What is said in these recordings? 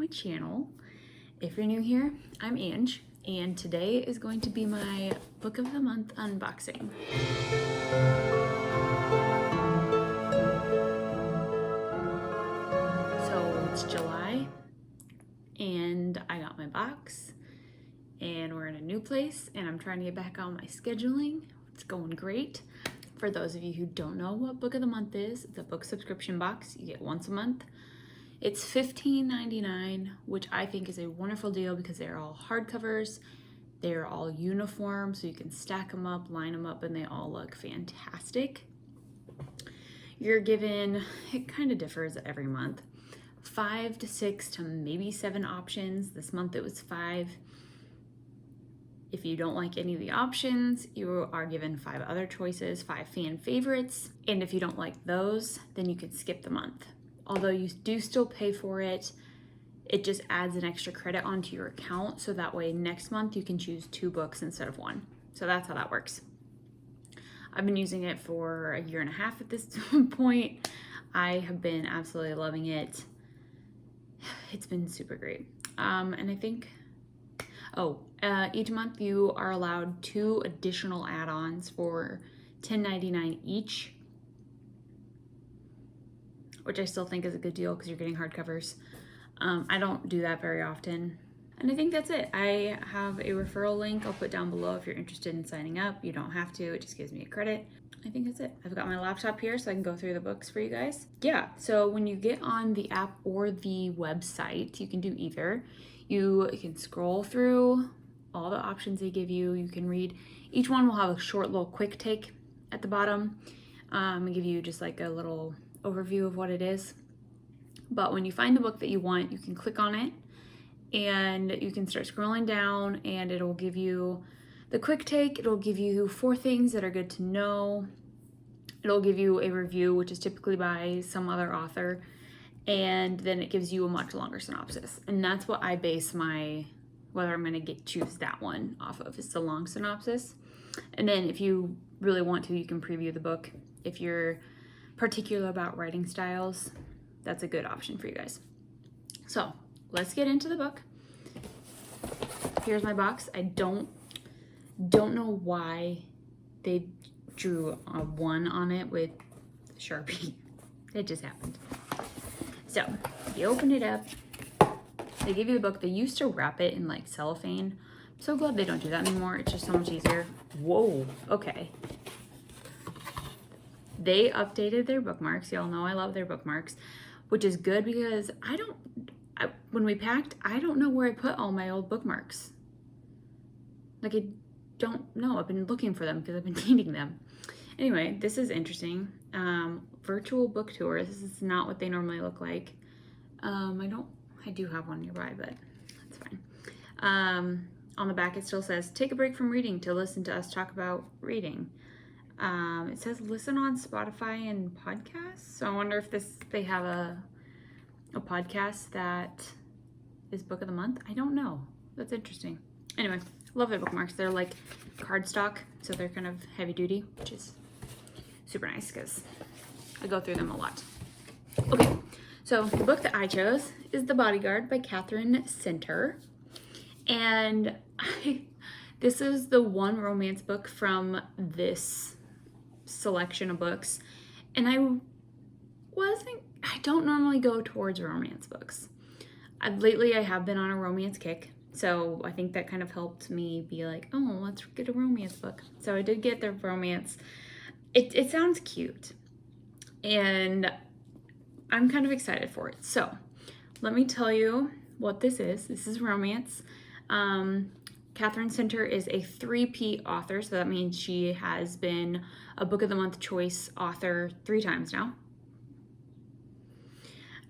my channel. If you're new here, I'm Ange, and today is going to be my Book of the Month unboxing. So it's July, and I got my box, and we're in a new place, and I'm trying to get back on my scheduling. It's going great. For those of you who don't know what Book of the Month is, it's a book subscription box you get once a month. It's $15.99, which I think is a wonderful deal because they're all hardcovers. They're all uniform, so you can stack them up, line them up, and they all look fantastic. You're given, it kind of differs every month, 5 to 6 to maybe 7 options. This month it was 5. If you don't like any of the options, you are given 5 other choices, 5 fan favorites. And if you don't like those, then you can skip the month. Although you do still pay for it, it just adds an extra credit onto your account. So that way next month you can choose 2 books instead of 1. So that's how that works. I've been using it for 1.5 years at this point. I have been absolutely loving it. It's been super great. And I think, each month you are allowed 2 additional add-ons for $10.99 each, which I still think is a good deal because you're getting hardcovers. I don't do that very often. And I think that's it. I have a referral link I'll put down below if you're interested in signing up. You don't have to, it just gives me a credit. I think that's it. I've got my laptop here so I can go through the books for you guys. Yeah, so when you get on the app or the website, you can do either. You can scroll through all the options they give you. You can read. Each one will have a short little quick take at the bottom and give you just like a little overview of what it is. But when you find the book that you want, you can click on it and you can start scrolling down and it'll give you the quick take. It'll give you 4 things that are good to know. It'll give you a review, which is typically by some other author, and then it gives you a much longer synopsis. And that's what I base my, whether I'm gonna choose that one off of, is the long synopsis. And then if you really want to, you can preview the book. If you're particular about writing styles, that's a good option for you guys. So let's get into the book. Here's my box. I don't know why they drew a 1 on it with Sharpie. It just happened. So you open it up, they give you the book. They used to wrap it in like cellophane. I'm so glad they don't do that anymore. It's just so much easier. Whoa, okay. They updated their bookmarks. Y'all know I love their bookmarks, which is good because when we packed, I don't know where I put all my old bookmarks. Like, I don't know. I've been looking for them because I've been needing them. Anyway, this is interesting. Virtual book tour. This is not what they normally look like. I do have one nearby, but that's fine. On the back, it still says, take a break from reading to listen to us talk about reading. It says listen on Spotify and podcasts. So I wonder if they have a podcast that is Book of the Month. I don't know. That's interesting. Anyway, love their bookmarks. They're like cardstock, so they're kind of heavy duty, which is super nice because I go through them a lot. Okay, so the book that I chose is The Bodyguard by Katherine. And this is the one romance book from this selection of books. And I don't normally go towards romance books. Lately I have been on a romance kick. So I think that kind of helped me be like, oh, let's get a romance book. So I did get the romance. It sounds cute. And I'm kind of excited for it. So let me tell you what this is. This is romance. Katherine is a 3-peat author. So that means she has been a Book of the Month choice author 3 times now.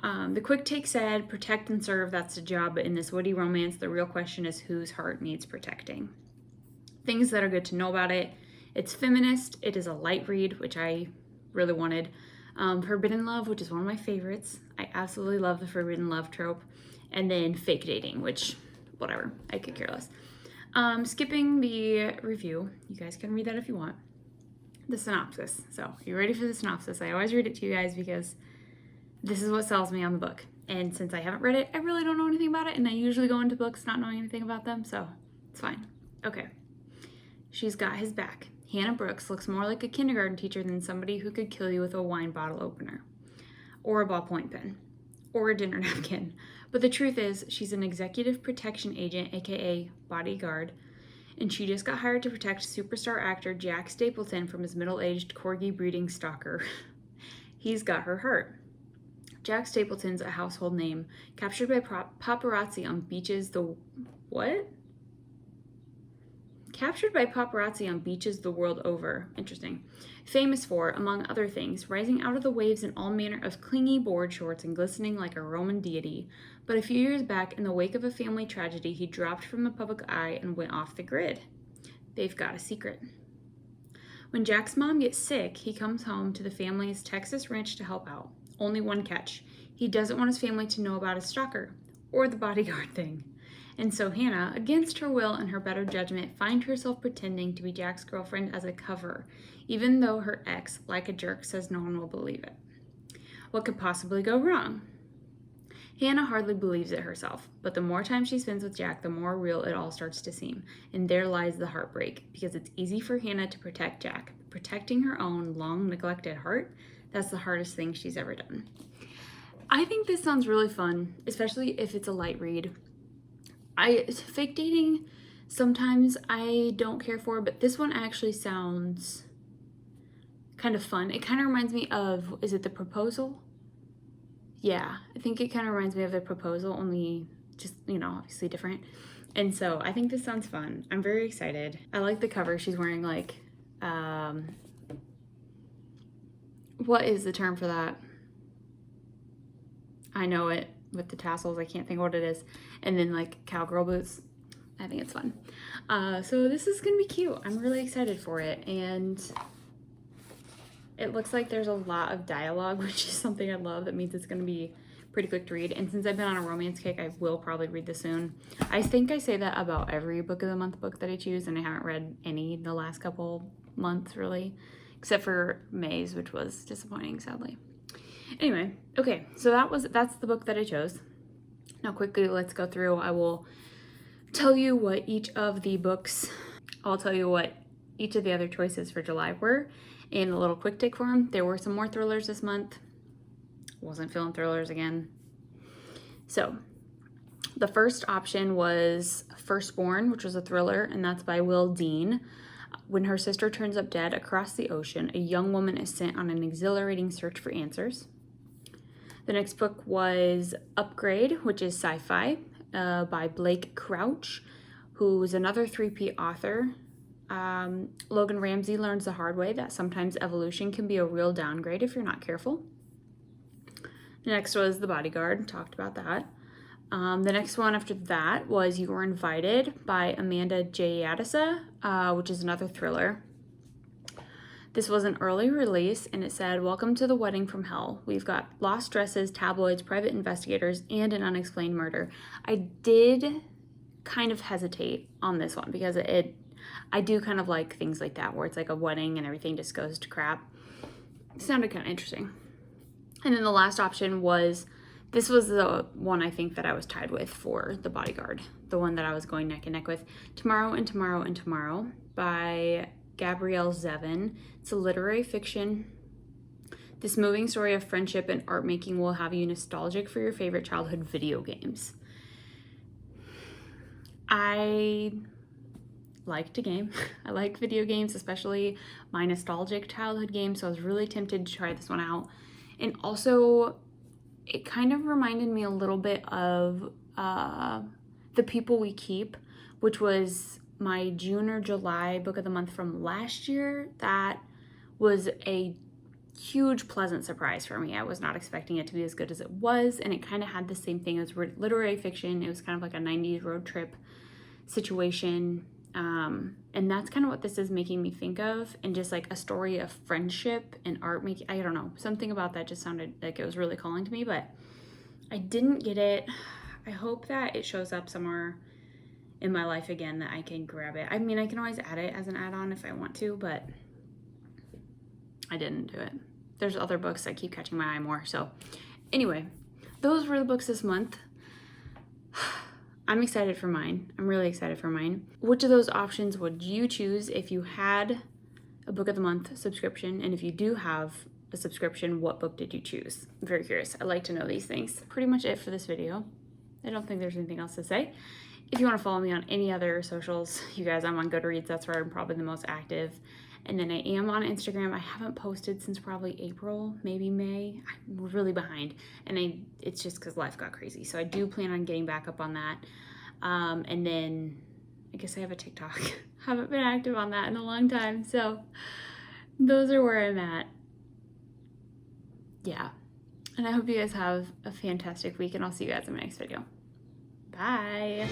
The quick take said, protect and serve, that's the job. But in this witty romance, the real question is whose heart needs protecting. Things that are good to know about it. It's feminist. It is a light read, which I really wanted. Forbidden love, which is one of my favorites. I absolutely love the forbidden love trope. And then fake dating, which, whatever, I could care less. Skipping the review. You guys can read that if you want. The synopsis. So, you ready for the synopsis? I always read it to you guys because this is what sells me on the book. And since I haven't read it, I really don't know anything about it, and I usually go into books not knowing anything about them, so it's fine. Okay. She's got his back. Hannah Brooks looks more like a kindergarten teacher than somebody who could kill you with a wine bottle opener, or a ballpoint pen, or a dinner napkin. But the truth is, she's an executive protection agent, aka bodyguard, and she just got hired to protect superstar actor Jack Stapleton from his middle-aged corgi breeding stalker. He's got her heart. Jack Stapleton's a household name, captured by paparazzi on beaches Captured by paparazzi on beaches the world over. Interesting. Famous for, among other things, rising out of the waves in all manner of clingy board shorts and glistening like a Roman deity. But a few years back, in the wake of a family tragedy, he dropped from the public eye and went off the grid. They've got a secret. When Jack's mom gets sick, he comes home to the family's Texas ranch to help out. Only one catch. He doesn't want his family to know about his stalker, or the bodyguard thing. And so Hannah, against her will and her better judgment, finds herself pretending to be Jack's girlfriend as a cover, even though her ex, like a jerk, says no one will believe it. What could possibly go wrong? Hannah hardly believes it herself, but the more time she spends with Jack, the more real it all starts to seem. And there lies the heartbreak, because it's easy for Hannah to protect Jack. Protecting her own long-neglected heart, that's the hardest thing she's ever done. I think this sounds really fun, especially if it's a light read. Fake dating, sometimes I don't care for, but this one actually sounds kind of fun. It kind of reminds me of, is it The Proposal? Yeah, I think it kind of reminds me of The Proposal, only just, obviously different. And so I think this sounds fun. I'm very excited. I like the cover. She's wearing like, what is the term for that? I know it with the tassels. I can't think of what it is. And then like cowgirl boots. I think it's fun. So this is gonna be cute. I'm really excited for it. And it looks like there's a lot of dialogue, which is something I love. That means it's gonna be pretty quick to read. And since I've been on a romance kick, I will probably read this soon. I think I say that about every book of the month book that I choose, and I haven't read any the last couple months really, except for May's, which was disappointing, sadly. Anyway, okay, so that's the book that I chose. Now quickly, let's go through. I will tell you what each of the books, I'll tell you what each of the other choices for July were in a little quick take form. There were some more thrillers this month. Wasn't feeling thrillers again. So the first option was Firstborn, which was a thriller, and that's by Will Dean. When her sister turns up dead across the ocean, a young woman is sent on an exhilarating search for answers. The next book was Upgrade, which is sci-fi, by Blake Crouch, who's another three-peat author. Logan Ramsey learns the hard way that sometimes evolution can be a real downgrade if you're not careful. The next was The Bodyguard, talked about that. The next one after that was You Were Invited by Amanda J. Adisa, which is another thriller. This was an early release, and it said, "Welcome to the wedding from hell. We've got lost dresses, tabloids, private investigators, and an unexplained murder." I did kind of hesitate on this one because I do kind of like things like that, where it's like a wedding and everything just goes to crap. It sounded kind of interesting. And then the last option was, this was the one I think that I was tied with for The Bodyguard, the one that I was going neck and neck with. Tomorrow and Tomorrow and Tomorrow by Gabrielle Zevin. It's a literary fiction. This moving story of friendship and art making will have you nostalgic for your favorite childhood video games. I like to game. I like video games, especially my nostalgic childhood games, so I was really tempted to try this one out. And also, it kind of reminded me a little bit of The People We Keep, which was my June or July book of the month from last year. That was a huge pleasant surprise for me. I was not expecting it to be as good as it was, and it kind of had the same thing as literary fiction. It was kind of like a 90s road trip situation, and that's kind of what this is making me think of, and just like a story of friendship and art making. I don't know, something about that just sounded like it was really calling to me, but I didn't get it. I hope that it shows up somewhere in my life again that I can grab it. I mean, I can always add it as an add-on if I want to, but I didn't do it. There's other books that keep catching my eye more. So anyway, those were the books this month. I'm excited for mine. I'm really excited for mine. Which of those options would you choose if you had a book of the month subscription? And if you do have a subscription, what book did you choose? I'm very curious. I'd like to know these things. Pretty much it for this video. I don't think there's anything else to say. If you want to follow me on any other socials, you guys, I'm on Goodreads. That's where I'm probably the most active. And then I am on Instagram. I haven't posted since probably April, maybe May. I'm really behind. And it's just because life got crazy. So I do plan on getting back up on that. And then I guess I have a TikTok. Haven't been active on that in a long time. So those are where I'm at. Yeah. And I hope you guys have a fantastic week, and I'll see you guys in my next video. Bye.